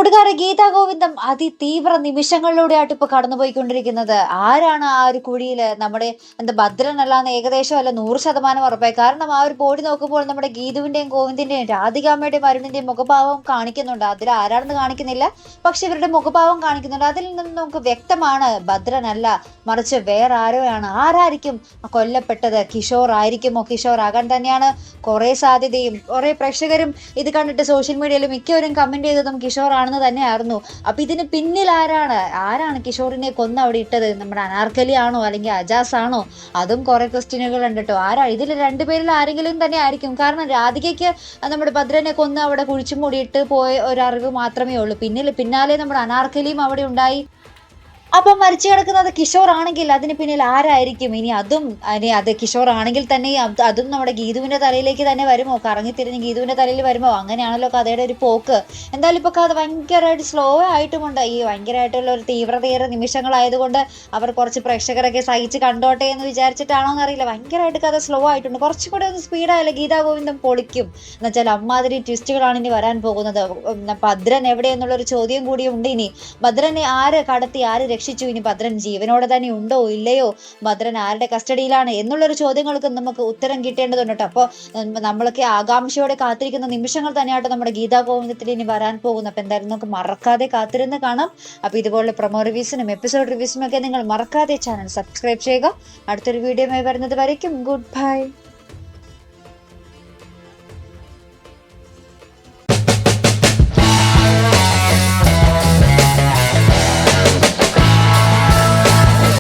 കൂട്ടുകാരെ, ഗീതാ ഗോവിന്ദം അതിതീവ്ര നിമിഷങ്ങളിലൂടെയായിട്ട് ഇപ്പൊ കടന്നുപോയിക്കൊണ്ടിരിക്കുന്നത്. ആരാണ് ആ ഒരു കുഴിയില്? നമ്മുടെ ഭദ്രനല്ലാന്ന് ഏകദേശം അല്ല 100% ഉറപ്പായി. കാരണം ആ ഒരു ബോഡി നോക്കുമ്പോൾ നമ്മുടെ ഗീതുവിന്റെയും ഗോവിന്ദിന്റെയും രാധികാമ്മയുടെയും അരുണിന്റെയും മുഖഭാവം കാണിക്കുന്നുണ്ട്. അതിൽ ആരാണെന്ന് കാണിക്കുന്നില്ല, പക്ഷെ ഇവരുടെ മുഖഭാവം കാണിക്കുന്നുണ്ട്. അതിൽ നിന്ന് നമുക്ക് വ്യക്തമാണ് ഭദ്രനല്ല, മറിച്ച് വേറെ ആരോയാണ്. ആരായിരിക്കും കൊല്ലപ്പെട്ടത്? കിഷോർ ആയിരിക്കുമോ? കിഷോർ ആകാൻ തന്നെയാണ് കുറെ സാധ്യതയും. കുറെ പ്രേക്ഷകരും ഇത് കണ്ടിട്ട് സോഷ്യൽ മീഡിയയിൽ മിക്കവരും കമന്റ് ചെയ്തതും കിഷോർ ആണെന്ന് തന്നെയായിരുന്നു. അപ്പൊ ഇതിന് പിന്നിൽ ആരാണ് കിഷോറിനെ കൊന്ന് അവിടെ ഇട്ടത്? നമ്മുടെ അനാർക്കലി ആണോ, അല്ലെങ്കിൽ അജാസ് ആണോ? അതും കുറെ ക്വസ്റ്റ്യനുകൾ ഉണ്ട് കേട്ടോ. ഇതിൽ രണ്ടുപേരിൽ ആരെങ്കിലും തന്നെ ആയിരിക്കും. കാരണം രാധികയ്ക്ക് നമ്മുടെ ഭദ്രനെ കൊന്ന് അവിടെ കുഴിച്ചു മൂടിയിട്ട് പോയ ഒരു അറിവ് മാത്രമേ ഉള്ളൂ. പിന്നാലെ നമ്മുടെ അനാർക്കലിയും അവിടെ ഉണ്ടായി. അപ്പൊ മരിച്ചു കിടക്കുന്നത് കിഷോർ ആണെങ്കിൽ അതിന് പിന്നിൽ ആരായിരിക്കും? ഇനി അത് കിഷോർ ആണെങ്കിൽ തന്നെ അതും നമ്മുടെ ഗീതുവിന്റെ തലയിലേക്ക് തന്നെ വരുമോ? കറങ്ങിത്തിരിഞ്ഞ് ഗീതുവിന്റെ തലയിൽ വരുമോ? അങ്ങനെയാണല്ലോ കഥയുടെ ഒരു പോക്ക്. എന്തായാലും ഇപ്പൊ കഥ ഭയങ്കരമായിട്ട് സ്ലോ ആയിട്ടുമുണ്ട്. ഈ ഭയങ്കരമായിട്ടുള്ള ഒരു തീവ്രതയേറെ നിമിഷങ്ങളായതുകൊണ്ട് അവർ കുറച്ച് പ്രേക്ഷകരൊക്കെ സഹിച്ച് കണ്ടോട്ടെ എന്ന് വിചാരിച്ചിട്ടാണോ എന്നറിയില്ല. ഭയങ്കരമായിട്ട് കഥ സ്ലോ ആയിട്ടുണ്ട്. കുറച്ചും കൂടെ ഒന്ന് സ്പീഡായാലും ഗീതാ ഗോവിന്ദം പൊളിക്കും. എന്നുവെച്ചാൽ അമ്മാതിരി ട്വിസ്റ്റുകളാണ് ഇനി വരാൻ പോകുന്നത്. ഭദ്രൻ എവിടെയെന്നുള്ളൊരു ചോദ്യം കൂടി ഉണ്ട്. ഇനി ഭദ്രനെ ആര് കടത്തി, ആര് രക്ഷിച്ചു? ഇനി ഭദ്രൻ ജീവനോടെ തന്നെ ഉണ്ടോ ഇല്ലയോ? ഭദ്രൻ ആരുടെ കസ്റ്റഡിയിലാണ് എന്നുള്ളൊരു ചോദ്യങ്ങൾക്ക് നമുക്ക് ഉത്തരം കിട്ടേണ്ടതുണ്ട് കേട്ടോ. അപ്പോൾ നമ്മളൊക്കെ ആകാംക്ഷയോടെ കാത്തിരിക്കുന്ന നിമിഷങ്ങൾ തന്നെയാട്ടോ നമ്മുടെ ഗീതാ ഗോവിന്ദത്തിൽ ഇനി വരാൻ പോകുന്നത്. അപ്പൊ എന്തായാലും നമുക്ക് മറക്കാതെ കാത്തിരുന്ന് കാണാം. അപ്പൊ ഇതുപോലെ പ്രൊമോ റിവ്യൂസിനും എപ്പിസോഡ് റിവ്യൂസിനും ഒക്കെ നിങ്ങൾ മറക്കാതെ ചാനൽ സബ്സ്ക്രൈബ് ചെയ്യുക. അടുത്തൊരു വീഡിയോയുമായി വരുന്നത് വരയ്ക്കും ഗുഡ് ബൈ.